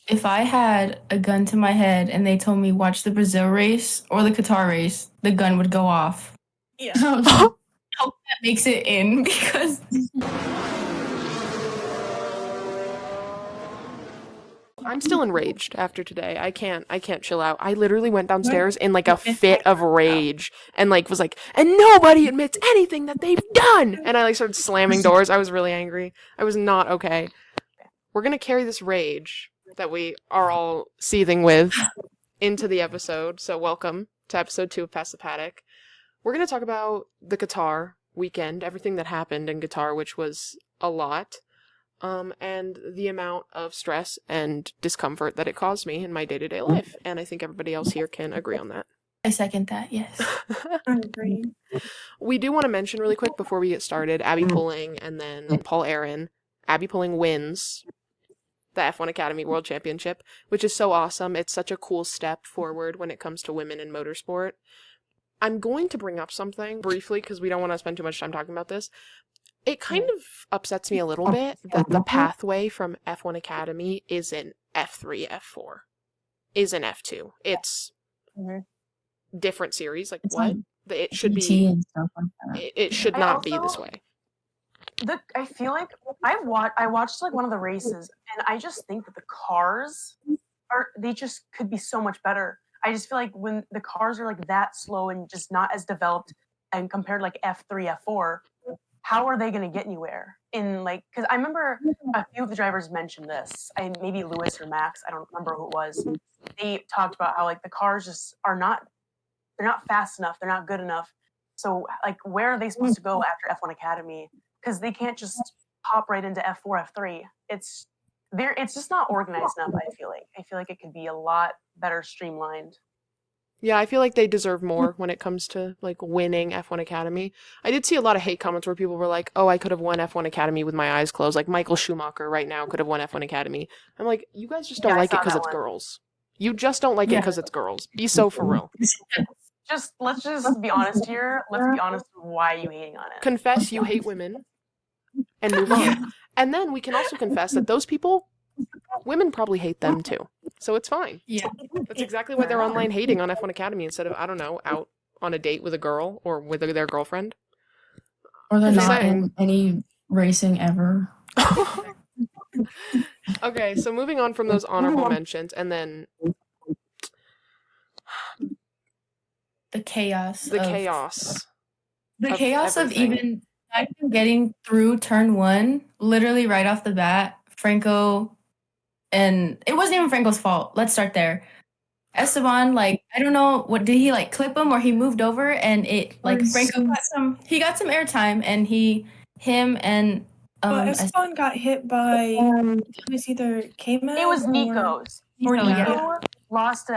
If I had a gun to my head and they told me watch the Brazil race or the Qatar race, the gun would go off. Yeah. So I hope that makes it in because I'm still enraged after today. I can't chill out. I literally went downstairs in like a fit of rage and like was like, and nobody admits anything that they've done. And I like started slamming doors. I was really angry. I was not okay. We're gonna carry this rage that we are all seething with into the episode. So welcome to episode 2 of Past the Paddock. We're gonna talk about the Qatar weekend, everything that happened in Qatar, which was a lot. And the amount of stress and discomfort that it caused me in my day-to-day life. And I think everybody else here can agree on that. I second that, yes. I agree. We do want to mention really quick before we get started, Abby Pulling and then Paul Aaron. Abby Pulling wins the F1 Academy World Championship, which is so awesome. It's such a cool step forward when it comes to women in motorsport. I'm going to bring up something briefly because we don't want to spend too much time talking about this. It kind of upsets me a little bit that the pathway from F1 Academy is in F3, F4, is in F2. It's different series. Like, what? It should be. and stuff like that. It should not be this way. I feel like I watched like one of the races, and I just think that the cars they just could be so much better. I just feel like when the cars are like that slow and just not as developed, and compared to like F3, F4. How are they going to get anywhere? Because I remember a few of the drivers mentioned this. Maybe Lewis or Max, I don't remember who it was. They talked about how like the cars just they're not fast enough, they're not good enough. So like, where are they supposed to go after F1 Academy? Because they can't just hop right into F4, F3. It's just not organized enough. I feel like it could be a lot better streamlined. Yeah, I feel like they deserve more when it comes to, like, winning F1 Academy. I did see a lot of hate comments where people were like, oh, I could have won F1 Academy with my eyes closed. Like, Michael Schumacher right now could have won F1 Academy. I'm like, you guys just don't like it because it's girls. You just don't like it because it's girls. Be so for real. Let's just be honest here. Let's be honest why you hating on it. Confess you hate women and move on. And then we can also confess that those people, women probably hate them too. So it's fine. Yeah. That's exactly why they're online hating on F1 Academy instead of, I don't know, out on a date with a girl or with their girlfriend. Or they're not in any racing ever. Okay, so moving on from those honorable mentions, and then The chaos. The chaos of even getting through turn 1, literally right off the bat, Franco, and it wasn't even Franco's fault. Let's start there. Esteban, like, I don't know, what did he like clip him or he moved over and it like Franco got some airtime and Esteban got hit by it was either K-Man. It was Nico's. Nico lost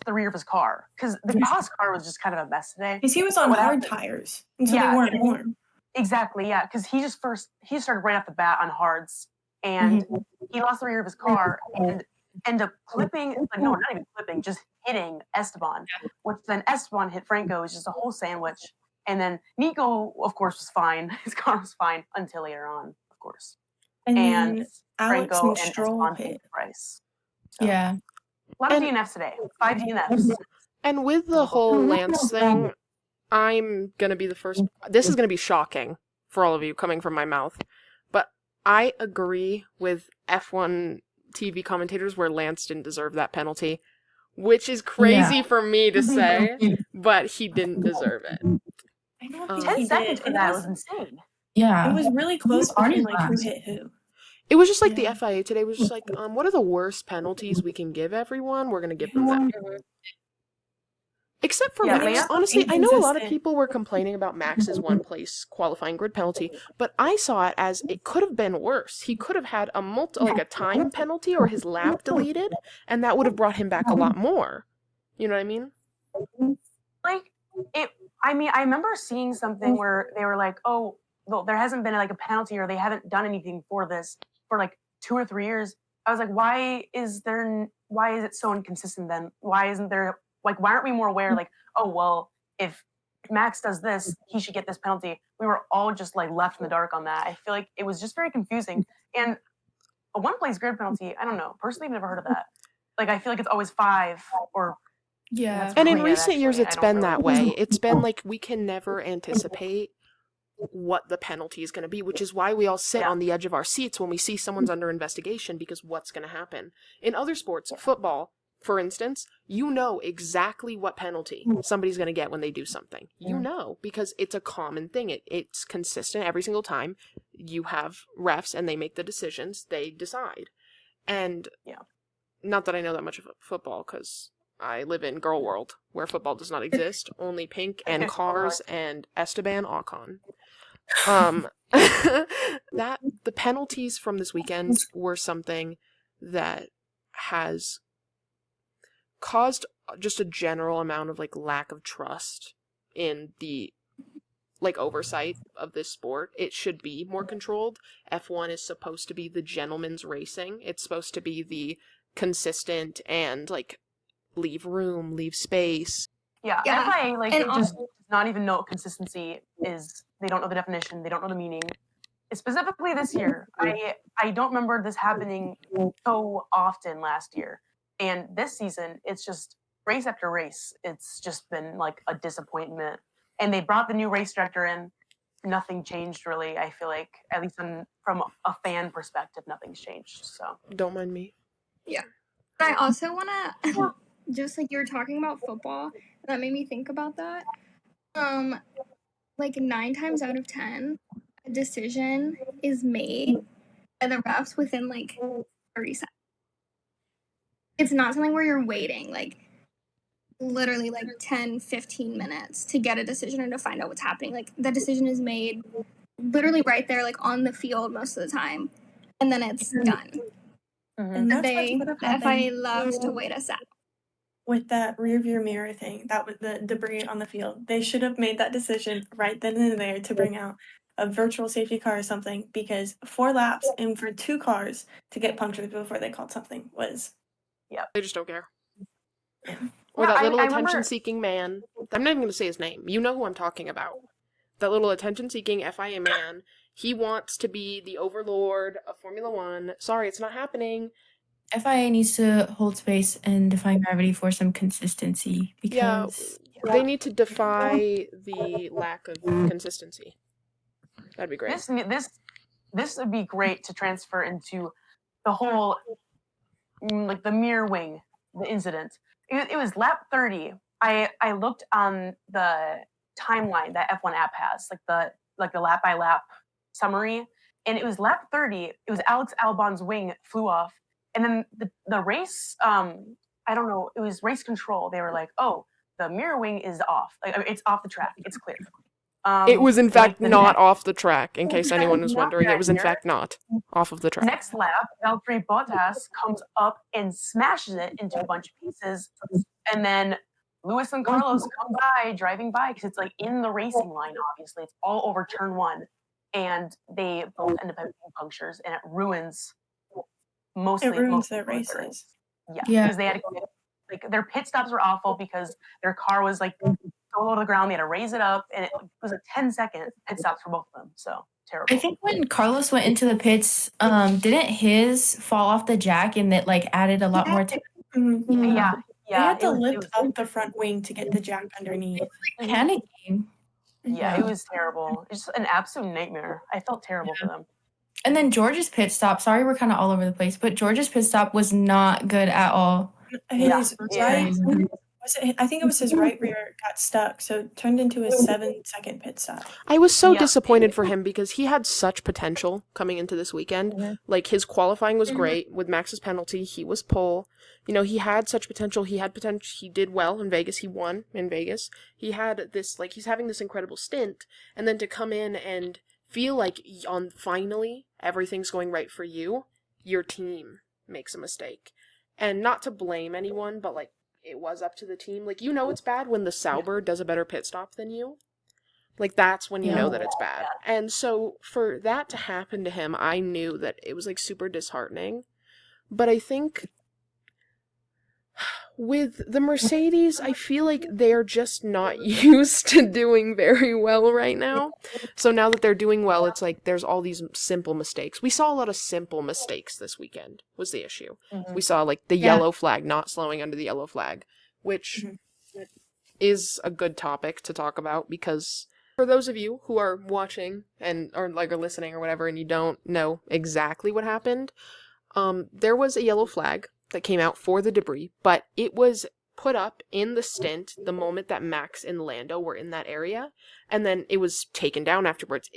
the rear of his car because the Haas car was just kind of a mess today. Because he was on hard tires, and so they weren't warm. Exactly, yeah. Because he started right off the bat on hards, and he lost the rear of his car and ended up clipping. No, not even clipping, just hitting Esteban. Which then Esteban hit Franco. It was just a whole sandwich. And then Nico, of course, was fine. His car was fine until later on, of course. And Alex Franco and Stroll hit Price. So. Yeah. A lot of DNFs today. 5 DNFs. And with the whole Lance thing, I'm going to be the first. This is going to be shocking for all of you coming from my mouth. But I agree with F1 TV commentators where Lance didn't deserve that penalty, which is crazy for me to say, but he didn't deserve it. I don't think 10 he seconds did. for that was insane. Yeah. It was really close between like who hit who. It was just like the FIA today was just like, what are the worst penalties we can give everyone? We're going to give them that. Except for Max. Honestly, I know a lot of people were complaining about Max's one-place qualifying grid penalty, but I saw it as it could have been worse. He could have had a time penalty or his lap deleted, and that would have brought him back a lot more. You know what I mean? I remember seeing something where they were like, oh, well, there hasn't been like a penalty or they haven't done anything for this for like 2 or 3 years. I was like, why is it so inconsistent then? Why isn't there, like, why aren't we more aware, like, oh, well, if Max does this, he should get this penalty. We were all just like left in the dark on that. I feel like it was just very confusing. And a one place grid penalty, I don't know. Personally, I've never heard of that. Like, I feel like it's always 5 or. Yeah. That's And in weird, recent years, actually. it's I don't been that really- way. It's been like we can never anticipate what the penalty is going to be, which is why we all sit Yeah. on the edge of our seats when we see someone's under investigation, because what's going to happen. In other sports, football, for instance, you know exactly what penalty somebody's going to get when they do something. You know, because it's a common thing. It's consistent every single time. You have refs and they make the decisions, they decide. And not that I know that much of football, because I live in girl world, where football does not exist, only pink and cars and Esteban Ocon. That the penalties from this weekend were something that has caused just a general amount of like lack of trust in the like oversight of this sport. It should be more controlled. F1 is supposed to be the gentleman's racing. It's supposed to be the consistent and like leave room, leave space. Yeah, Yeah. FIA like And just does not even know what consistency is. They don't know the definition. They don't know the meaning. Specifically this year, I don't remember this happening so often last year, and this season it's just race after race. It's just been like a disappointment. And they brought the new race director in. Nothing changed really. I feel like at least from a fan perspective, nothing's changed. So Don't mind me. But I also want to, just like you were talking about football, that made me think about that. Like 9 times out of 10, a decision is made by the refs within like 30 seconds. It's not something where you're waiting like literally like 10, 15 minutes to get a decision or to find out what's happening. Like the decision is made literally right there, like on the field most of the time, and then it's done. And that's what would have The happened FIA loves to wait us out. with that rear view mirror thing. That was the debris on the field. They should have made that decision right then and there to bring out a virtual safety car or something, because 4 laps and for 2 cars to get punctured before they called something was. They just don't care. Yeah. Or Yeah, that I little remember- attention-seeking man. I'm not even going to say his name. You know who I'm talking about. That little attention-seeking FIA man. He wants to be the overlord of Formula One. Sorry, it's not happening. FIA needs to hold space and define gravity for some consistency Yeah, because they need to defy the lack of consistency. That'd be great. This would be great to transfer into the whole like the mirror wing, the incident. It was lap 30. I looked on the timeline that F1 app has, like the lap by lap summary, and it was lap 30. It was Alex Albon's wing flew off, and then the race, I don't know, it was race control. They were like, oh, the mirror wing is off. Like, I mean, it's off the track. It's clear. It was in fact the not next- off the track, in case anyone was Not wondering. It was in accurate. fact not off of the track. Next lap, Valtteri Bottas comes up and smashes it into a bunch of pieces, and then Lewis and Carlos come by, driving by, because it's like in the racing line. Obviously, it's all over turn 1, and they both end up having punctures, and it ruins It ruins their of their races. Yeah. because they had to like their pit stops were awful because their car was like so low to the ground. They had to raise it up, and it was a 10-second pit stops for both of them. So terrible. I think when Carlos went into the pits, didn't his fall off the jack and that like added a lot more time? Mhm. yeah, They had to it was- it lift was- up the front wing to get the jack underneath. Panicking. Yeah, it was terrible. It's just an absolute nightmare. I felt terrible for them. And then George's pit stop, sorry we're kind of all over the place, but George's pit stop was not good at all. His Yeah. right, I think it was his right rear got stuck, so it turned into a 7-second pit stop. I was so Yeah. disappointed for him because he had such potential coming into this weekend. Mhm. Like, his qualifying was great. With Max's penalty, he was pole. You know, he had such potential. He had potential. He did well in Vegas. He won in Vegas. He had this, like, he's having this incredible stint. And then to come in and feel like on finally everything's going right for you, your team makes a mistake. And not to blame anyone, but, like, it was up to the team. Like, you know it's bad when the Sauber does a better pit stop than you. Like, that's when you know that it's bad. And so, for that to happen to him, I knew that it was, like, super disheartening. But I think With the Mercedes, I feel like they're just not used to doing very well right now. So now that they're doing well, it's like there's all these simple mistakes. We saw a lot of simple mistakes this weekend, was the issue. We saw like the yellow flag, not slowing under the yellow flag, which is a good topic to talk about, because for those of you who are watching and or like are listening or whatever and you don't know exactly what happened, there was a yellow flag that came out for the debris, but it was put up in the stint the moment that Max and Lando were in that area, and then it was taken down afterwards.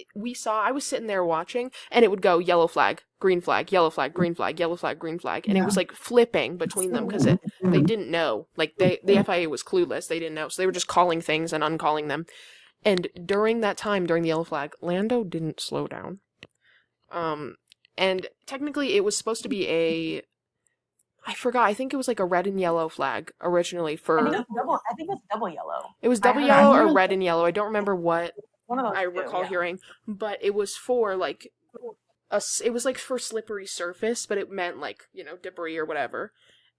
I was sitting there watching, and it would go yellow flag, green flag, yellow flag, green flag, yellow flag, green flag, and it was like flipping between them because they didn't know. Like the FIA was clueless, they didn't know, so they were just calling things and uncalling them. And during that time, during the yellow flag, Lando didn't slow down. And technically it was supposed to be I forgot, I think it was like a red and yellow flag originally for... I think it's double yellow. It was double yellow or red and yellow. I don't remember what One of those I recall hearing, but it was for like it was like for slippery surface, but it meant like, debris or whatever.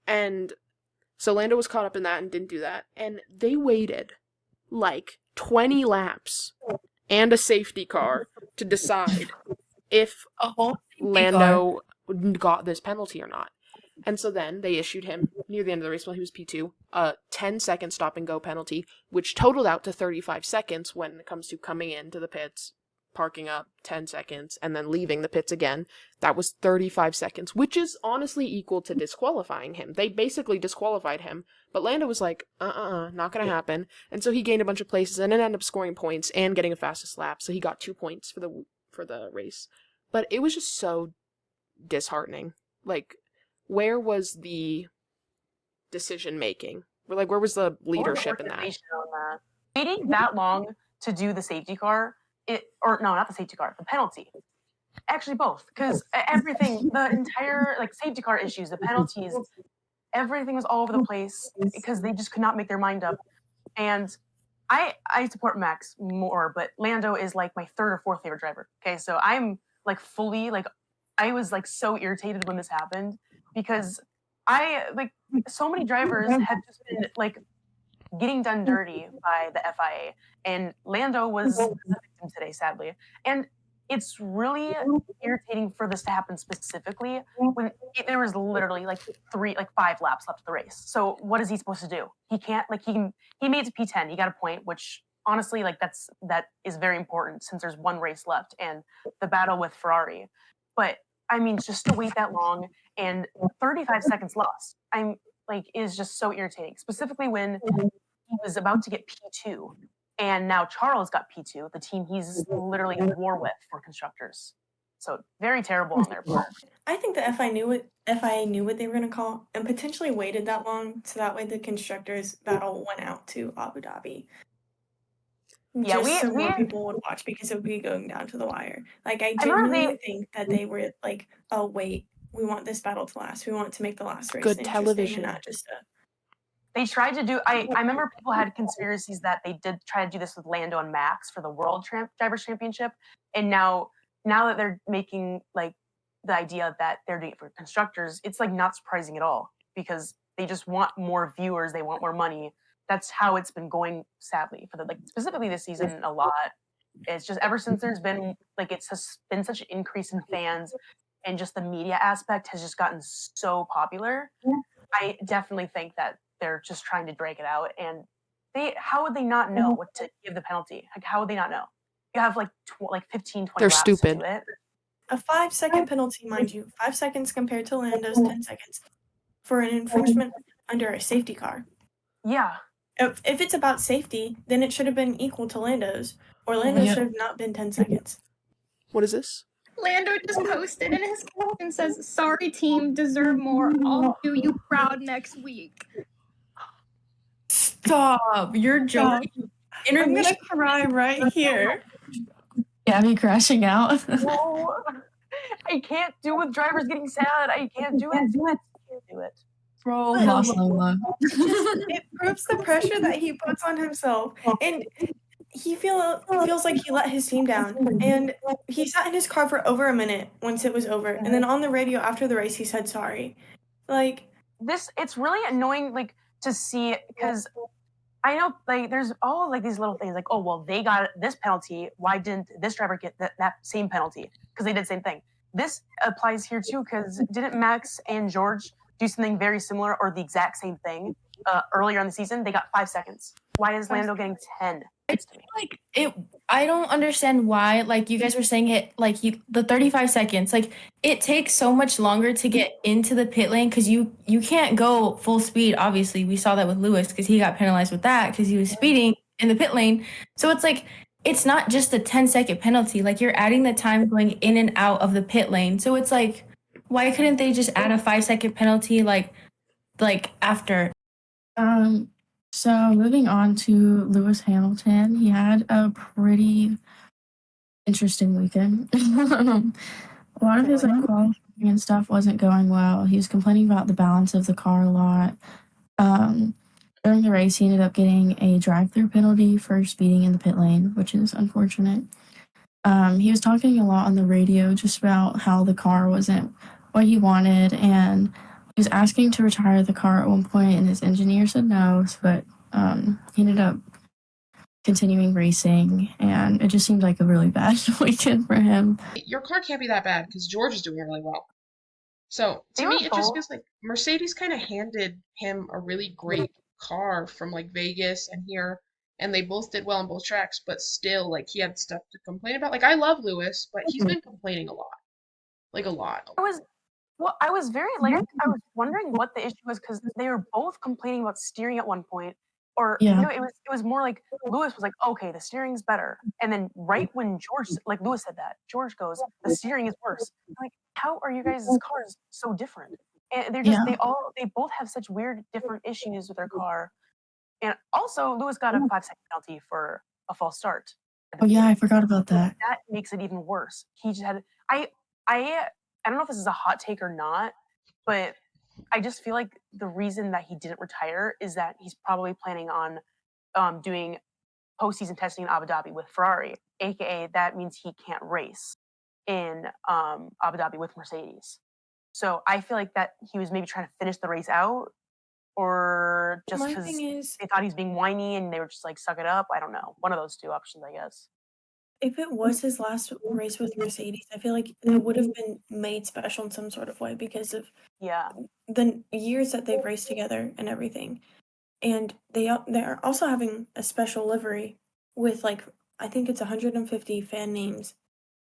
And so Lando was caught up in that and didn't do that. And they waited like 20 laps and a safety car to decide if Lando got this penalty or not. And so then they issued him, near the end of the race while he was P2, a 10-second stop-and-go penalty, which totaled out to 35 seconds when it comes to coming into the pits, parking up 10 seconds, and then leaving the pits again. That was 35 seconds, which is honestly equal to disqualifying him. They basically disqualified him, but Lando was like, not gonna happen. And so he gained a bunch of places and then ended up scoring points and getting a fastest lap, so he got 2 points for the race. But it was just so disheartening. Like, where was the decision making? Where was the leadership in that? Waiting that long to do the safety car, not the safety car, the penalty. Actually, both, because everything, the entire safety car issues, the penalties, everything was all over the place because they just could not make their mind up. And I support Max more, but Lando is like my third or fourth favorite driver. Okay, so I'm fully I was so irritated when this happened. Because so many drivers have just been getting done dirty by the FIA, and Lando was the victim today, sadly. And it's really irritating for this to happen specifically when there was literally 5 laps left of the race. So what is he supposed to do? He can't he made it to P10. He got a point, which honestly that is very important since there's one race left and the battle with Ferrari. But I mean, just to wait that long and 35 seconds lost, is just so irritating. Specifically when he was about to get P2, and now Charles got P2, the team he's literally in war with for constructors. So very terrible on their part. I think the FIA knew what they were going to call and potentially waited that long so that way the constructors battle went out to Abu Dhabi. Yeah, more people would watch because it would be going down to the wire. I genuinely think that they were oh wait, we want this battle to last. We want to make the last race good television, and not just They tried to do. I remember people had conspiracies that they did try to do this with Lando and Max for the World Drivers' Championship, and now that they're making the idea that they're doing it for constructors, it's not surprising at all because they just want more viewers, they want more money. That's how it's been going, sadly, for specifically this season a lot. It's just ever since there's been it's been such an increase in fans and just the media aspect has just gotten so popular. I definitely think that they're just trying to drag it out. And how would they not know what to give the penalty? How would they not know? You have 15, 20 They're laps stupid. to do it. A 5-second penalty, mind you. 5 seconds compared to Lando's 10 seconds for an infringement under a safety car. Yeah. If it's about safety, then it should have been equal to Lando's. Or Lando's should have not been 10 seconds. What is this? Lando just posted and his caption says, "Sorry team, deserve more. I'll do you proud next week." Stop. You're joking. I'm going to cry right here. Gabby crashing out. No, I can't do with drivers getting sad. I can't do it. I can't do it. Bro, lost Lola. It proves the pressure that he puts on himself. And he feels like he let his team down. And he sat in his car for over a minute once it was over. And then on the radio after the race, he said sorry. It's really annoying. to see, because I know like there's all like these little things like, oh well, they got this penalty. Why didn't this driver get that same penalty? Because they did the same thing. This applies here too, because didn't Max and George do something very similar or the exact same thing earlier in the season? They got 5 seconds. Why is Lando getting 10? Like it, I don't understand why. Like you guys were saying it, like the 35 seconds. Like it takes so much longer to get into the pit lane because you can't go full speed. Obviously, we saw that with Lewis because he got penalized with that because he was speeding in the pit lane. So it's like it's not just a 10-second penalty. Like you're adding the time going in and out of the pit lane. So it's like, why couldn't they just add a 5-second penalty like after? So moving on to Lewis Hamilton, he had a pretty interesting weekend. A lot of his like qualifying and stuff wasn't going well. He was complaining about the balance of the car a lot. During the race, he ended up getting a drive-through penalty for speeding in the pit lane, which is unfortunate. He was talking a lot on the radio just about how the car wasn't what he wanted, and he was asking to retire the car at one point, and his engineer said no, but he ended up continuing racing, and it just seemed like a really bad weekend for him. Your car can't be that bad because George is doing really well. So to me, it just feels like Mercedes kind of handed him a really great car from like Vegas and here, and they both did well on both tracks, but still, like he had stuff to complain about. Like I love Lewis, but he's been complaining a lot, like a lot. I was very like I was wondering what the issue was because they were both complaining about steering at one point, or Yeah. no, it was more like Lewis was like, okay, the steering's better, and then right when George like Lewis said that, George goes, the steering is worse. I'm like, how are you guys' cars so different? And they're just they both have such weird different issues with their car, and also Lewis got a 5-second penalty for a false start. Oh yeah, I forgot about that. That makes it even worse. He just had I don't know if this is a hot take or not, but I just feel like the reason that he didn't retire is that he's probably planning on doing postseason testing in Abu Dhabi with Ferrari, aka that means he can't race in Abu Dhabi with Mercedes. So I feel like that he was maybe trying to finish the race out, or just My because thing is, they thought he was being whiny and they were just like suck it up. I don't know. One of those two options, I guess. if it was his last race with Mercedes, I feel like it would have been made special in some sort of way because of Yeah. the years that they've raced together and everything. And they're also having a special livery with like I think it's 150 fan names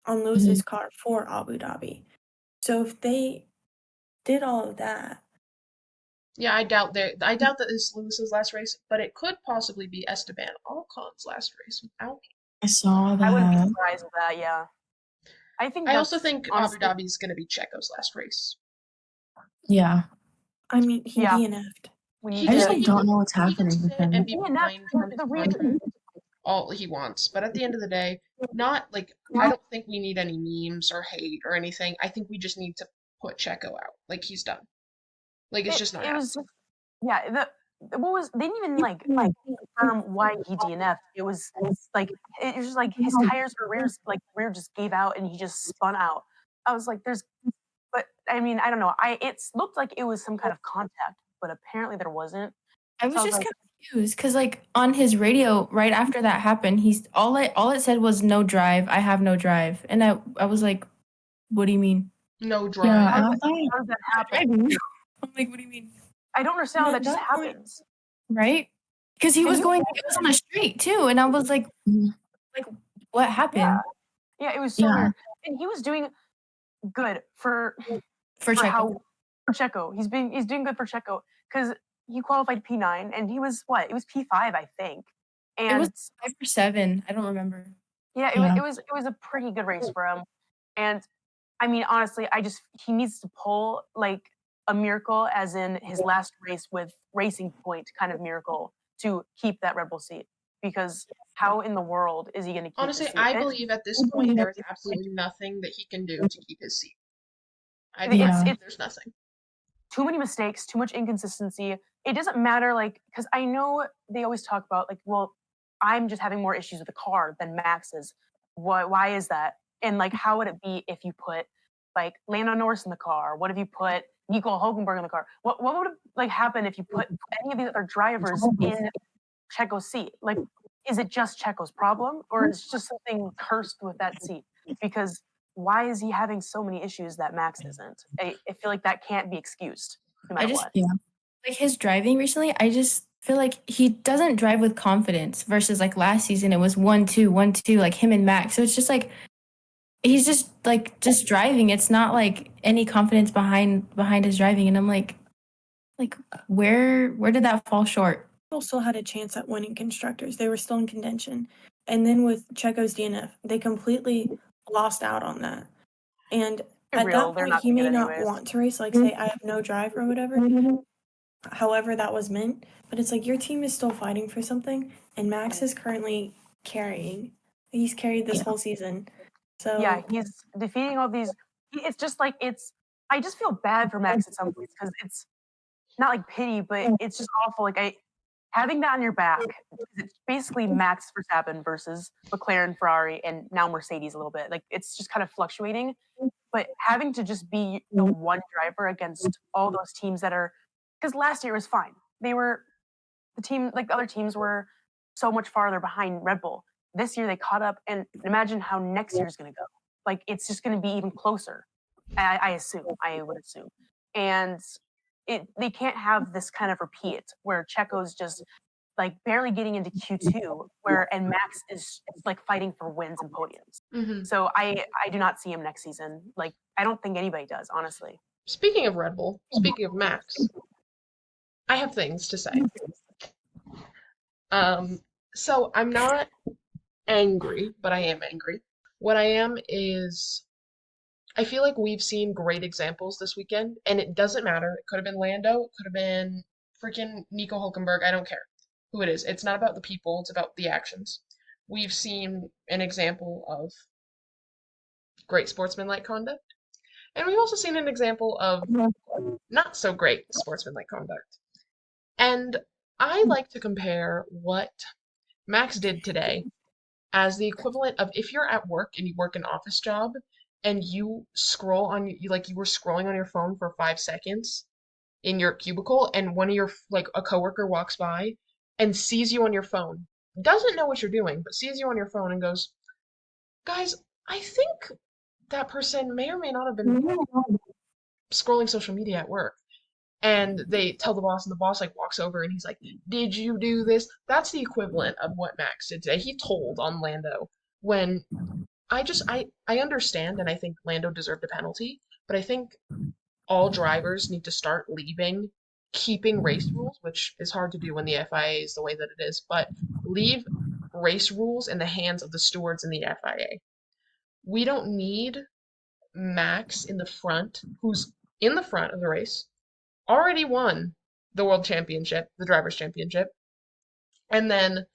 on Lewis's car for Abu Dhabi. So if they did all of that, Yeah, I doubt that this is Lewis's last race, but it could possibly be Esteban Ocon's last race without him. I saw I wouldn't be that. surprised with that. Yeah. I think I also that's think honestly, Abu Dhabi is going to be Checo's last race. Yeah. I mean, he Yeah. DNF'd. we He need I just to. like don't know what's He can happening with sit and him. be Yeah, and that's behind from the his reason. contract all he wants, but at the end of the day, not like I don't think we need any memes or hate or anything. I think we just need to put Checo out. Like he's done. Like it's just not It happening. was just, yeah. What was they didn't even like confirm why he DNF'd. It was like it was just like his tires or rear just gave out and he just spun out. I was like, but I mean, I don't know. It looked like it was some kind of contact, but apparently there wasn't. I was So I was just like- confused because, like, on his radio right after that happened, he's all it said was "no drive." I have no drive, and I was like, "What do you mean?" No drive. Yeah, How I does thought that happen? I'm like, "What do you mean?" I don't understand how No, that just that point- happens. Right? Because he was going. It was on a street too, and I was like, "What happened?" Yeah, it was so Yeah. weird. And he was doing good for For Checo. For Checo. He's doing good for Checo because he qualified P9 and he was what? It was P5, I think. And It was 5 or 7. I don't remember. yeah, Yeah. it was a pretty good race for him. And I mean, honestly, he needs to pull like a miracle, as in his last race with Racing Point kind of miracle to keep that Red Bull seat. Because how in the world is he going to keep Honestly, the seat? I believe at this point there is absolutely nothing that he can do to keep his seat. I think Yeah. there's nothing. Too many mistakes, too much inconsistency. It doesn't matter, like, because I know they always talk about, like, well, I'm just having more issues with the car than Max is. Why is that? And like, how would it be if you put like Lando Norris in the car? What if you put Nico Hulkenberg in the car. What would like happen if you put any of these other drivers in Checo's seat? Like, is it just Checo's problem, or is it just something cursed with that seat? Because why is he having so many issues that Max isn't? I feel like that can't be excused, no matter what. Like his driving recently, I just feel like he doesn't drive with confidence versus like last season it was 1-2, 1-2, like him and Max. So it's just like he's just driving. It's not like any confidence behind his driving. And I'm like where did that fall short? People still had a chance at winning constructors. They were still in contention. And then with Checo's DNF, they completely lost out on that. And at that point, he may not want to race, like say, I have no drive or whatever. However that was meant. But it's like your team is still fighting for something, and Max is currently carrying. He's carried this whole season. So yeah, he's defeating all these. It's just like I just feel bad for Max at some points because it's not like pity, but it's just awful. Like having that on your back, it's basically Max Verstappen versus McLaren, Ferrari, and now Mercedes a little bit. Like it's just kind of fluctuating. But having to just be the one driver against all those teams that are, because last year was fine. They were the other teams were so much farther behind Red Bull. This year they caught up, and imagine how next year's going to go. Like it's just going to be even closer. I would assume, and they can't have this kind of repeat where Checo's just like barely getting into Q2, and Max is like fighting for wins and podiums. Mm-hmm. So I do not see him next season. Like I don't think anybody does, honestly. Speaking of Red Bull, speaking of Max, I have things to say. So I'm not angry, but I am angry. What I am is I feel like we've seen great examples this weekend, and it doesn't matter. It could have been Lando, it could have been freaking Nico Hulkenberg. I don't care who it is. It's not about the people, it's about the actions. We've seen an example of great sportsmanlike conduct, and we've also seen an example of not so great sportsmanlike conduct. And I like to compare what Max did today as the equivalent of if you're at work and you work an office job and you scroll on you were scrolling on your phone for 5 seconds in your cubicle, and one of your a coworker walks by and sees you on your phone, doesn't know what you're doing, but sees you on your phone and goes, guys, I think that person may or may not have been scrolling social media at work. And they tell the boss, and the boss walks over and he's like, did you do this? That's the equivalent of what Max did today. He told on Lando when I understand, and I think Lando deserved a penalty, but I think all drivers need to start keeping race rules, which is hard to do when the FIA is the way that it is, but leave race rules in the hands of the stewards in the FIA. We don't need Max in the front, who's in the front of the race, already won the world championship, the drivers' championship, and then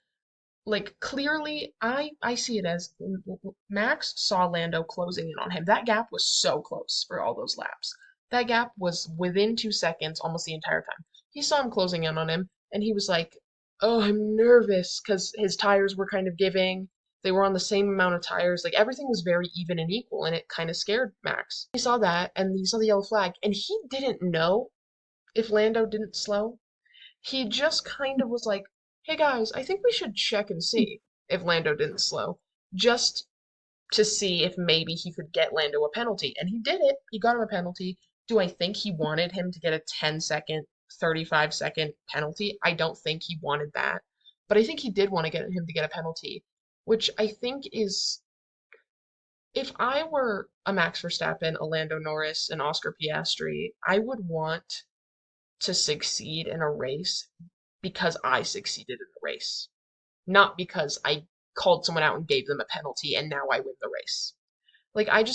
clearly I see it as Max saw Lando closing in on him. That gap was so close for all those laps. That gap was within 2 seconds almost the entire time. He saw him closing in on him, and he was like, oh, I'm nervous, because his tires were kind of giving. They were on the same amount of tires. Everything was very even and equal, and it kind of scared Max. He saw that, and he saw the yellow flag, and he didn't know if Lando didn't slow. He just kind of was like, hey guys, I think we should check and see if Lando didn't slow, just to see if maybe he could get Lando a penalty. And he did it. He got him a penalty. Do I think he wanted him to get a 10-second, 35-second penalty? I don't think he wanted that. But I think he did want to get him to get a penalty, which I think is, if I were a Max Verstappen, a Lando Norris, an Oscar Piastri, I would want to succeed in a race because I succeeded in the race, not because I called someone out and gave them a penalty and now I win the race.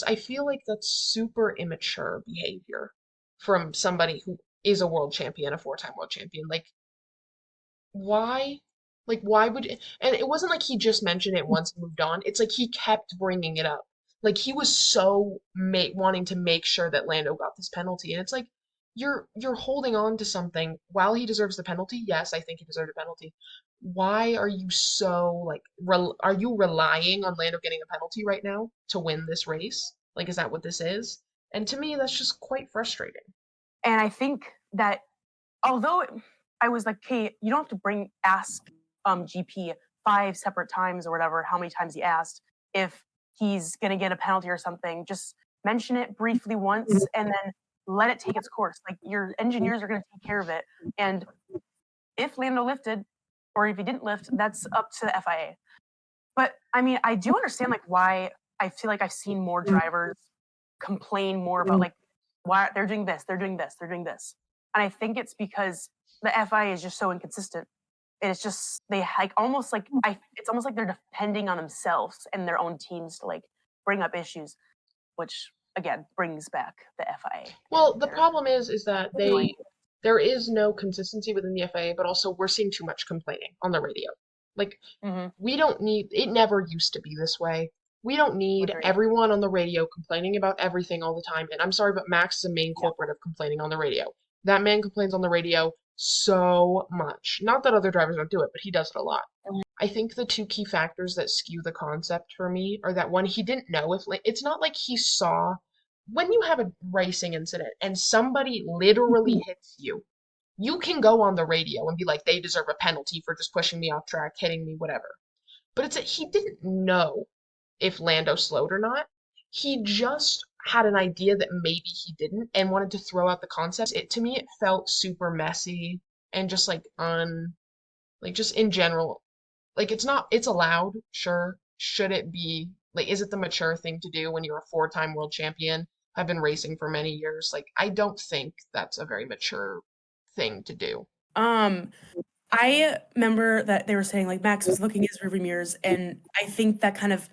I feel like that's super immature behavior from somebody who is a world champion, a 4-time world champion. Why? Why would it? And it wasn't like he just mentioned it once and moved on. It's like he kept bringing it up. He was so wanting to make sure that Lando got this penalty, and it's like, you're holding on to something while he deserves the penalty. Yes, I think he deserved a penalty. Why are you so are you relying on Lando getting a penalty right now to win this race? Is that what this is? And to me, that's just quite frustrating. And I think that although I was like, okay, you don't have to ask GP 5 separate times or whatever, how many times he asked, if he's going to get a penalty or something. Just mention it briefly once and then let it take its course. Like, your engineers are going to take care of it. And if Lando lifted, or if he didn't lift, that's up to the FIA. But I mean, I do understand like why I feel like I've seen more drivers complain more about like why they're doing this, they're doing this, they're doing this. And I think it's because the FIA is just so inconsistent. And it's just they like almost like it's almost like they're depending on themselves and their own teams to like bring up issues, which again brings back the FIA. Well, the problem is that there is no consistency within the FIA, but also we're seeing too much complaining on the radio. Like, we don't need, it never used to be this way. We don't need everyone on the radio complaining about everything all the time. And I'm sorry, but Max is a main culprit of complaining on the radio. That man complains on the radio so much. Not that other drivers don't do it, but he does it a lot. I think the two key factors that skew the concept for me are that, one, he didn't know if, like, it's not like he saw, when you have a racing incident and somebody literally hits you, you can go on the radio and be like, they deserve a penalty for just pushing me off track, hitting me, whatever. But it's that he didn't know if Lando slowed or not. He just had an idea that maybe he didn't and wanted to throw out the concept. To me, it felt super messy and just like just in general, like it's allowed, sure. Should it be, like, is it the mature thing to do when you're a 4-time world champion, have been racing for many years? Like, I don't think that's a very mature thing to do. I remember that they were saying like Max was looking at his rearview mirrors, and I think that kind of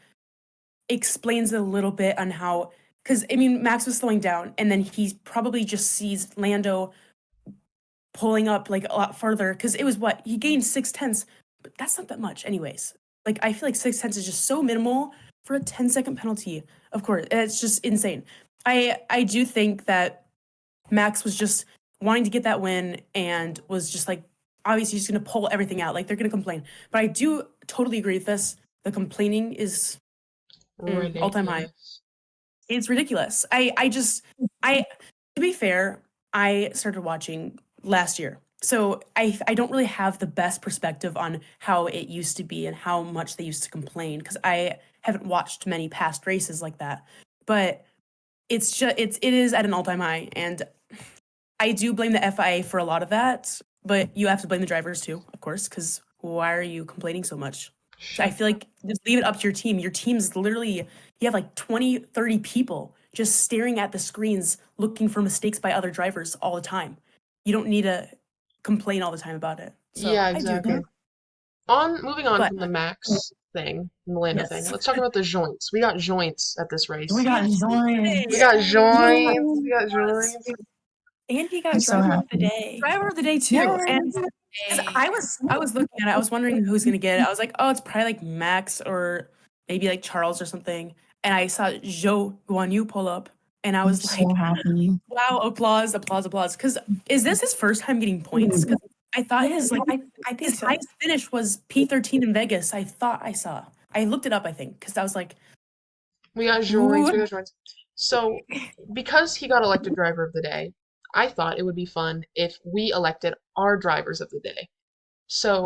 explains a little bit on how, because I mean Max was slowing down and then he probably just sees Lando pulling up like a lot further, because it was what he gained 0.6, but that's not that much anyways. Like, I feel like 0.6 is just so minimal for a 10-second penalty. Of course, it's just insane. I do think that Max was just wanting to get that win and was just like, obviously just going to pull everything out. Like, they're going to complain. But I do totally agree with this. The complaining is all-time high. It's ridiculous. To be fair, I started watching last year. So I don't really have the best perspective on how it used to be and how much they used to complain, because I haven't watched many past races like that. But it is at an all-time high, and I do blame the FIA for a lot of that, but you have to blame the drivers too, of course, because why are you complaining so much? So I feel like just leave it up to your team. Your team's literally, you have like 20, 30 people just staring at the screens looking for mistakes by other drivers all the time. You don't need to complain all the time about it. So yeah, exactly. Moving on from the Max thing, the Lando thing, let's talk about the joints. We got joints at this race. We got joints. We got joints. We got joints. And he got driver of the day. Driver of the day too. Yes. And I was looking at it. I was wondering who's gonna get it. I was like, oh, it's probably like Max or maybe like Charles or something. And I saw Zhou Guan Yu pull up, and I was like, so happy. wow, applause. Because is this his first time getting points? Because I thought his highest finish was P13 in Vegas. I thought I saw. I looked it up, I think, because I was like, we got joints. So because he got elected driver of the day, I thought it would be fun if we elected our drivers of the day. So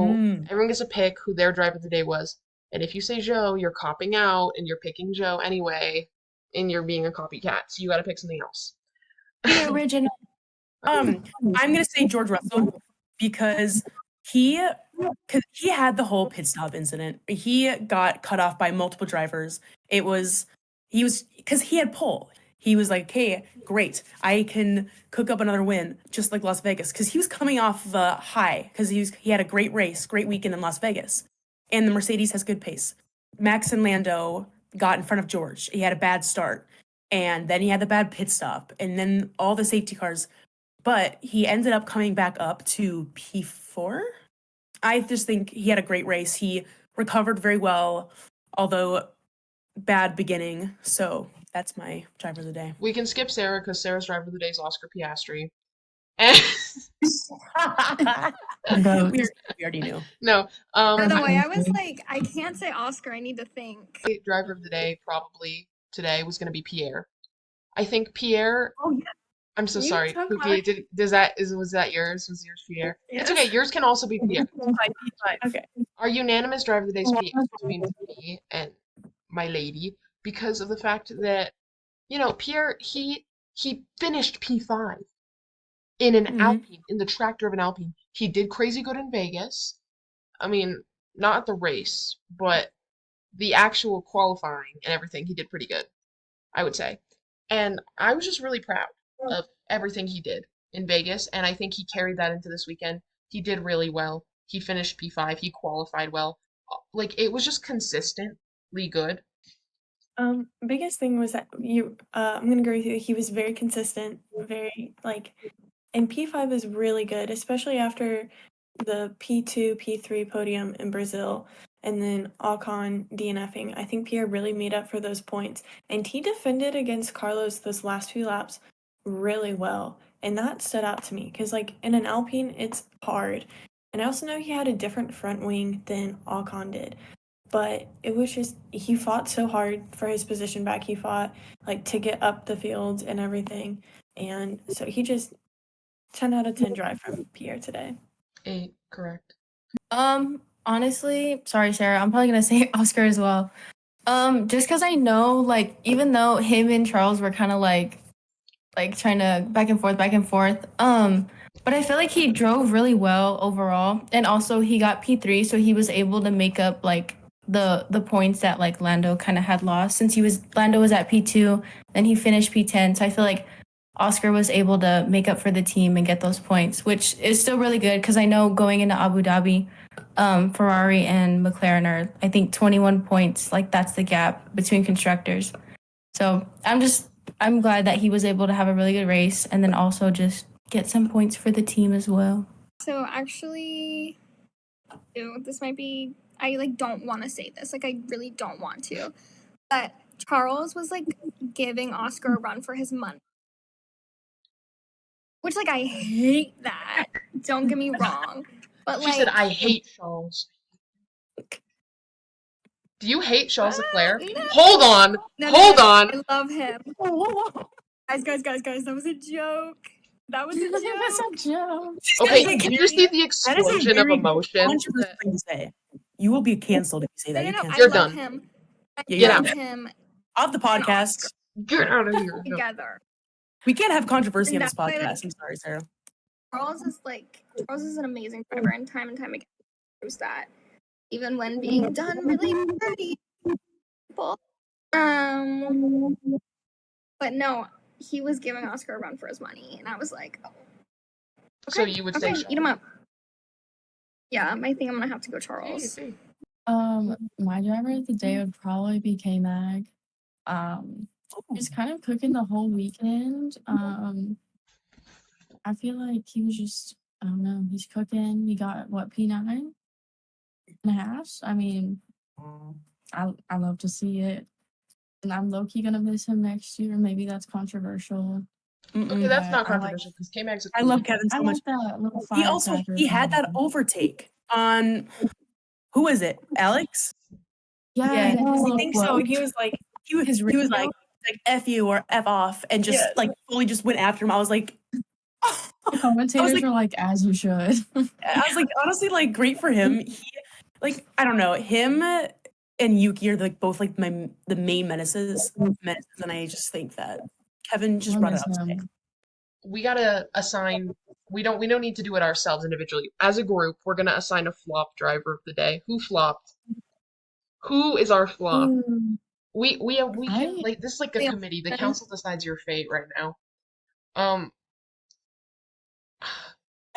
everyone gets to pick who their driver of the day was. And if you say Zhou, you're copping out and you're picking Zhou anyway, and you're being a copycat. So you got to pick something else. The original. I'm gonna say George Russell, because he had the whole pit stop incident. He got cut off by multiple drivers. Because he had pole. He was like, hey, great, I can cook up another win, just like Las Vegas. Because he was coming off the high, because he had a great race, great weekend in Las Vegas. And the Mercedes has good pace. Max and Lando got in front of George. He had a bad start. And then he had the bad pit stop. And then all the safety cars. But he ended up coming back up to P4. I just think he had a great race. He recovered very well, although bad beginning. So that's my driver of the day. We can skip Sarah, because Sarah's driver of the day is Oscar Piastri. And we already knew. No. By the way, I was like, I can't say Oscar. I need to think. Driver of the day probably today was going to be Pierre. I think Pierre I'm so You sorry. took Pookie, was that yours? Was yours Pierre? It's okay. Yes. Yours can also be Pierre. P5. Okay. Our unanimous driver of the day is between me and my lady because of the fact that, Pierre, he finished P5 in an Alpine, in the tractor of an Alpine. He did crazy good in Vegas. I mean, not at the race, but the actual qualifying and everything, he did pretty good, I would say. And I was just really proud of everything he did in Vegas, and I think he carried that into this weekend. He did really well. He finished P5, he qualified well. Like, it was just consistently good. Biggest thing was that I'm gonna agree with you. He was very consistent, very and P5 is really good, especially after the P2, P3 podium in Brazil, and then Ocon DNFing. I think Pierre really made up for those points, and he defended against Carlos those last few laps really well, and that stood out to me because in an Alpine it's hard, and I also know he had a different front wing than Ocon did. But it was just he fought so hard for his position back. He fought to get up the field and everything. And so he just 10 out of 10 drive from Pierre today. Correct. Honestly, sorry, Sarah. I'm probably gonna say Oscar as well. Just because I know, even though him and Charles were kind of trying to back and forth. But I feel like he drove really well overall, and also he got P3, so he was able to make up the points that Lando kind of had lost since Lando was at P2, then he finished P10. So I feel like Oscar was able to make up for the team and get those points, which is still really good because I know going into Abu Dhabi, Ferrari and McLaren are, I think, 21 points. That's the gap between constructors. So I'm glad that he was able to have a really good race and then also just get some points for the team as well. So actually, this might be, I don't want to say this. I really don't want to. But Charles was giving Oscar a run for his money. Which I hate that. Don't get me wrong. But She said, I hate Charles. Do you hate Charles Leclerc? No. Hold on. No, Hold on. I love him. Guys, that was a joke. That was a joke. That's a joke. Okay, did you see the explosion of emotion? Controversial thing to say. You will be canceled if you say that. No, You're I done. love him. Get I out. love him Off the podcast. Get out of here. No. together. We can't have controversy on And this that's why, podcast. I'm sorry, Sarah. Charles is an amazing driver, and time again proves that. Even when being done really dirty people. But no, he was giving Oscar a run for his money, and I was like, oh. Okay, So you would say eat him up. Yeah, I think I'm gonna have to go Charles. My driver of the day would probably be K-Mag. He's kind of cooking the whole weekend. I feel like he was just, I don't know, he's cooking. He got, P9 and a half? I mean, I love to see it. And I'm low-key going to miss him next year. Maybe that's controversial. Okay, that's not I like- controversial because K-Mag's I love Kevin so I much. like that little He had that overtake on, who is it? Alex? Yeah, I think so. He was He was like F you or F off and just fully just went after him. I was like, The commentators were like, as you should. I was like, honestly, great for him. He, I don't know, him and Yuki are both the main menaces, and I just think that Kevin just brought it up today. We gotta assign. We don't need to do it ourselves individually. As a group, we're gonna assign a flop driver of the day. Who flopped? Who is our flop? We can this is like a committee. The council decides your fate right now.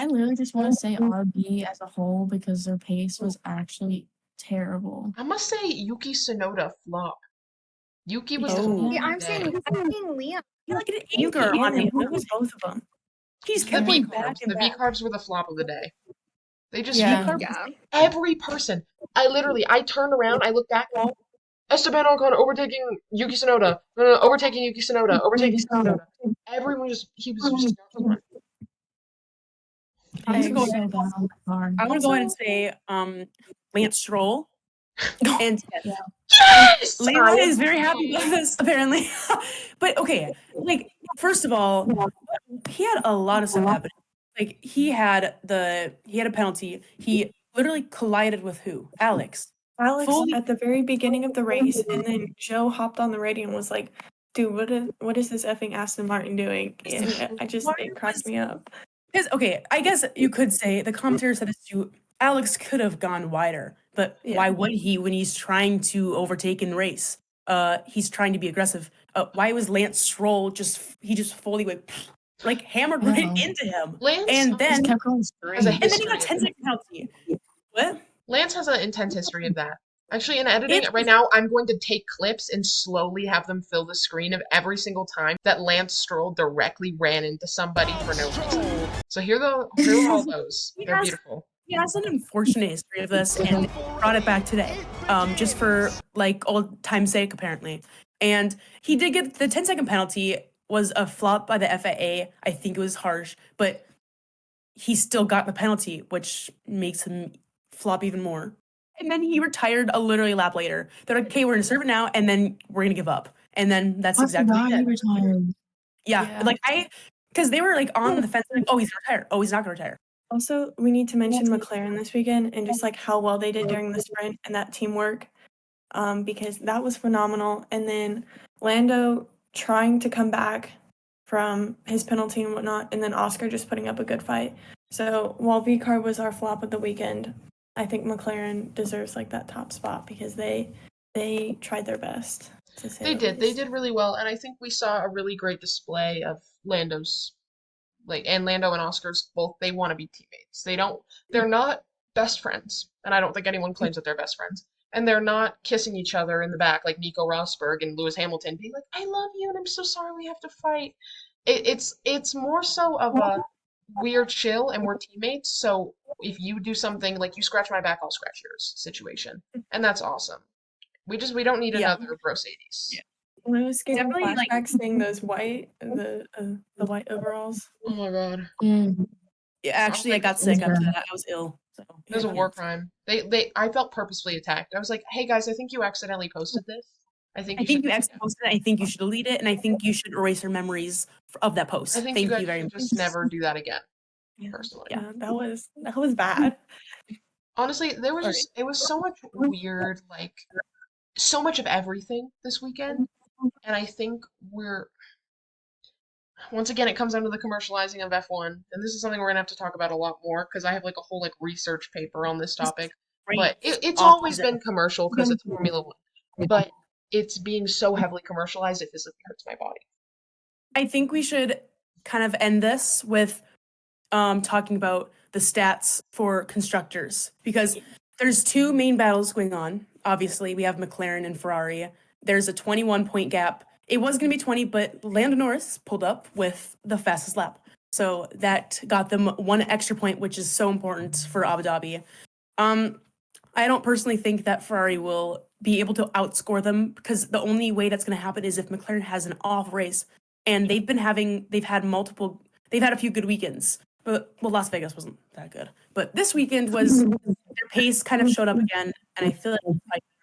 I literally just want to say RB as a whole because their pace was actually terrible. I must say Yuki Tsunoda flop. Yuki was Yeah, I'm saying Liam. He an anchor on him. It was both of them. He's the kept V going back carbs. and The V back. carbs were the flop of the day. They just Yeah. every person. I turned around, I looked back. Esteban Ocon overtaking Yuki Tsunoda. No, overtaking Yuki Tsunoda. Overtaking Tsunoda. Everyone he was just done. I'm gonna go so bad on the car. ahead and say Lance Stroll And Yes! Layla is very happy about this, apparently. But okay, like, first of all, he had a lot of stuff happening. Like, he had a penalty. He literally collided with who? Alex. Alex Fully- at the very beginning of the race, and then Joe hopped on the radio and was like, "Dude, what is this effing Aston Martin doing?" And it cracked me up. Because, okay, I guess you could say the commentator said this too. Alex could have gone wider, but Yeah. why would he when he's trying to overtake in race? He's trying to be aggressive. Why was Lance Stroll just fully like hammered right Yeah. into him? Lance And then Just kept going straight. has a and then he history got of 10 second penalty. What? Lance has an intense history of that. Actually, in editing It- right now, I'm going to take clips and slowly have them fill the screen of every single time that Lance Stroll directly ran into somebody for no reason. So here are all those. They're Yes. beautiful. He has an unfortunate history of this and brought it back today, just for like old time's sake, apparently. And he did get the 10-second penalty, was a flop by the FIA. I think it was harsh, but he still got the penalty, which makes him flop even more. And then he retired literally a lap later. They're like, okay, we're gonna serve it now, and then we're gonna give up. And then that's I exactly forgot he it. retired. Yeah, like because they were like on the fence, like, oh, he's gonna retire. Oh, he's not gonna retire. Also, we need to mention McLaren this weekend and just like how well they did during the sprint and that teamwork, because that was phenomenal. And then Lando trying to come back from his penalty and whatnot, and then Oscar just putting up a good fight. So while VCAR was our flop of the weekend, I think McLaren deserves like that top spot because they tried their best. To say They the did. They least. did really well, and I think we saw a really great display of Lando's and Lando and Oscar's both. They want to be teammates. They're not best friends, and I don't think anyone claims that they're best friends. And they're not kissing each other in the back like Nico Rosberg and Lewis Hamilton being like, "I love you and I'm so sorry we have to fight." It's more so of a we're chill and we're teammates. So if you do something like you scratch my back, I'll scratch yours situation, and that's awesome. We don't need Yeah. another Mercedes. Yeah. When I was getting Definitely, like- flashbacks seeing those the white overalls. Oh my god. Yeah, actually, I got sick after that. I was ill. So It was a Yeah. war crime. I felt purposefully attacked. I was like, "Hey guys, I think you accidentally posted this. I think I you think should. you posted it. I think you should delete it, and I think you should erase your memories of that post. I think Thank you guys you very should much. just never do that again." Yeah. Personally, Yeah, that was bad. honestly, there was Sorry. just it was so much weird, like so much of everything this weekend, and I think once again it comes down to the commercializing of F1, and this is something we're gonna have to talk about a lot more because I have like a whole like research paper on this topic. But it's always been commercial because it's Formula One, but it's being so heavily commercialized it physically hurts my body. I think we should kind of end this with talking about the stats for constructors because there's two main battles going on. Obviously, we have McLaren and Ferrari. There's a 21-point gap. It was going to be 20, but Lando Norris pulled up with the fastest lap. So that got them one extra point, which is so important for Abu Dhabi. I don't personally think that Ferrari will be able to outscore them because the only way that's going to happen is if McLaren has an off race. And they've had a few good weekends. But Las Vegas wasn't that good. But this weekend was their pace kind of showed up again, and I feel like it's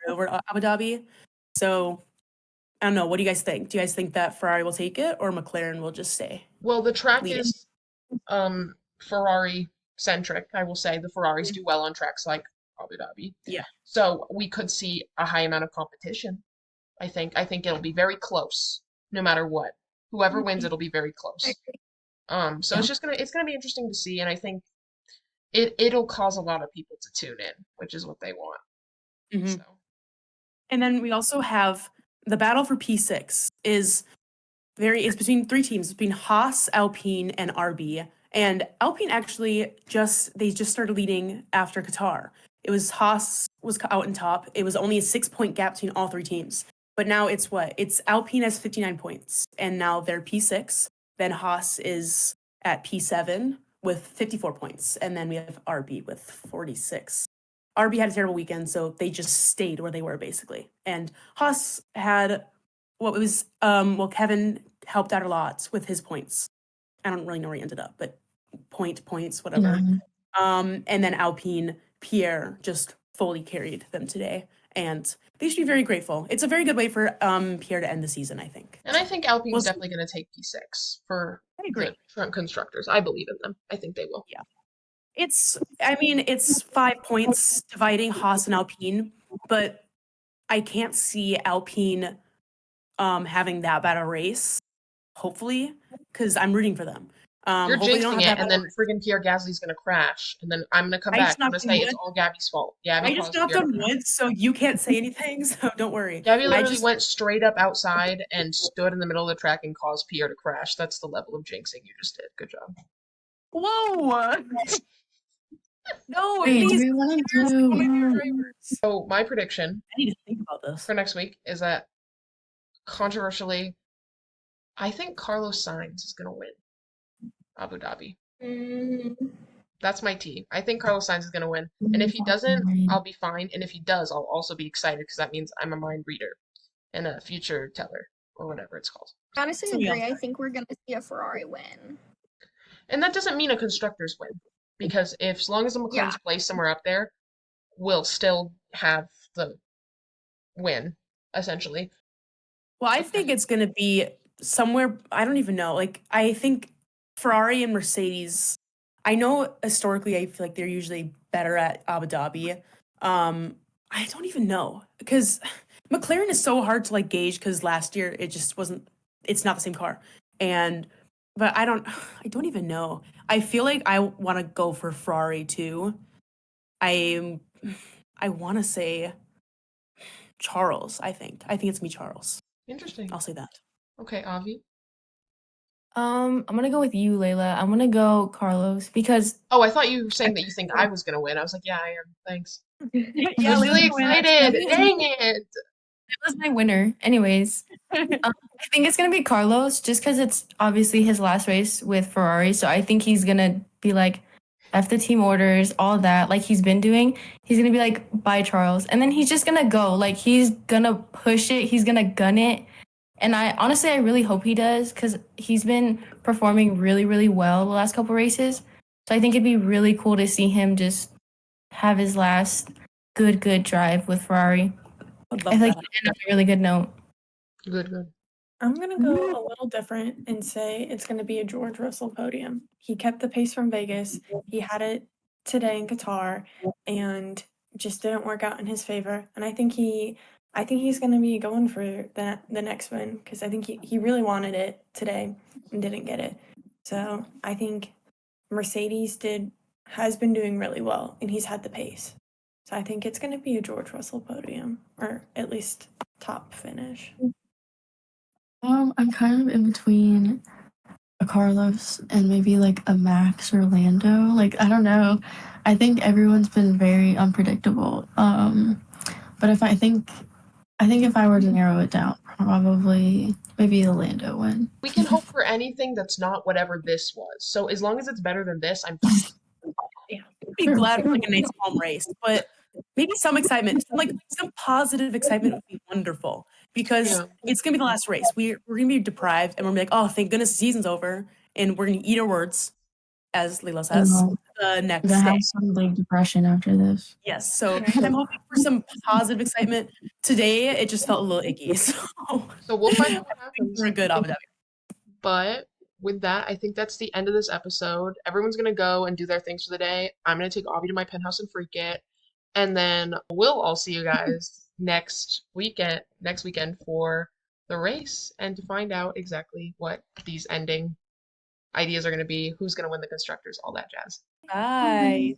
probably over Abu Dhabi. So I don't know. What do you guys think? Do you guys think that Ferrari will take it or McLaren will just stay? Well, the track Leading. is Ferrari centric. I will say the Ferraris do well on tracks like Abu Dhabi. Yeah. So we could see a high amount of competition. I think it'll be very close, no matter what. Whoever wins, it'll be very close. So it's gonna be interesting to see, and I think it'll cause a lot of people to tune in, which is what they want. Mhm. So And then we also have the battle for P6 it's between three teams, between Haas, Alpine, and RB. And Alpine actually just started leading after Qatar. It was Haas was out in top. It was only a 6-point gap between all three teams. But now it's Alpine has 59 points, and now they're P6. Then Haas is at P7 with 54 points, and then we have RB with 46. RB had a terrible weekend, so they just stayed where they were basically. And Haas had Kevin helped out a lot with his points. I don't really know where he ended up, but points, whatever. Yeah. And then Alpine, Pierre just fully carried them today. and they should be very grateful. It's a very good way for Pierre to end the season, I think. And I think Alpine's We'll see. definitely going to take P6 for I agree. the front constructors. I believe in them. I think they will. Yeah. It's 5 points dividing Haas and Alpine, but I can't see Alpine having that bad a race, hopefully, because I'm rooting for them. You're Hopefully they don't jinxing have it, that and bad then friggin' Pierre Gasly's going to crash, and then I'm going to come I back. just I'm going to knocked say on it's wood. all Gabby's fault. Gabby I just caused knocked Pierre to on crash. wood, so you can't say anything, so don't worry. Gabby I literally just went straight up outside and stood in the middle of the track and caused Pierre to crash. That's the level of jinxing you just did. Good job. Whoa! No, Wait, do these we want to drivers, do? one of your drivers. So my prediction I need to think about this. for next week is that, controversially, I think Carlos Sainz is going to win Abu Dhabi. That's my team. I think Carlos Sainz is going to win. And if he doesn't, I'll be fine. And if he does, I'll also be excited because that means I'm a mind reader and a future teller or whatever it's called. I honestly So, yeah. agree. I think we're gonna see a Ferrari win. And that doesn't mean a constructor's win because if as long as the McLaren's placed somewhere up there, we'll still have the win, essentially. Well, I think it's going to be somewhere, I don't even know. Like, I think Ferrari and Mercedes, I know historically I feel like they're usually better at Abu Dhabi. I don't even know because McLaren is so hard to like gauge because last year it just wasn't, it's not the same car. But I don't even know. I feel like I want to go for Ferrari too. I want to say Charles, I think. I think it's me, Charles. Interesting. I'll say that. Okay, Avi. I'm gonna go with you, Layla. I'm gonna go Carlos because Oh, I thought you were saying that you think I was going to win. I was like, yeah, I am. Thanks. Yeah, I was really Layla's gonna win. excited. Dang it. that was my winner. Anyways, I think it's gonna be Carlos just because it's obviously his last race with Ferrari. So I think he's gonna be like, F the team orders, all that, like he's been doing. He's gonna be like, bye, Charles. And then he's just gonna go. Like he's gonna push it, he's gonna gun it. And I really hope he does because he's been performing really, really well the last couple races. So I think it'd be really cool to see him just have his last good drive with Ferrari. I feel like he ended on a really good note. Good. I'm gonna go a little different and say it's gonna be a George Russell podium. He kept the pace from Vegas. He had it today in Qatar, and just didn't work out in his favor. And I think he's gonna be going for the next win because I think he really wanted it today and didn't get it. So I think Mercedes has been doing really well, and he's had the pace. So I think it's gonna be a George Russell podium, or at least top finish. I'm kind of in between a Carlos and maybe like a Max or Lando. Like I don't know. I think everyone's been very unpredictable. But if I think if I were to narrow it down, probably maybe a Lando win. We can hope for anything that's not whatever this was. So as long as it's better than this, I'm fine. I'd be glad for like a nice home race, but maybe some excitement, some positive excitement would be wonderful because it's gonna be the last race. We're gonna be deprived, and we're gonna be like, oh, thank goodness the season's over, and we're gonna eat our words, as Leila says. The next I day. have some like depression after this. Yes, so I'm hoping for some positive excitement. Today, it just felt a little icky. So we'll find out what happens. We're good, Abu Dhabi. But with that, I think that's the end of this episode. Everyone's gonna go and do their things for the day. I'm gonna take Avi to my penthouse and freak it. And then we'll all see you guys next weekend for the race and to find out exactly what these ending ideas are going to be, who's going to win the constructors, all that jazz. Bye.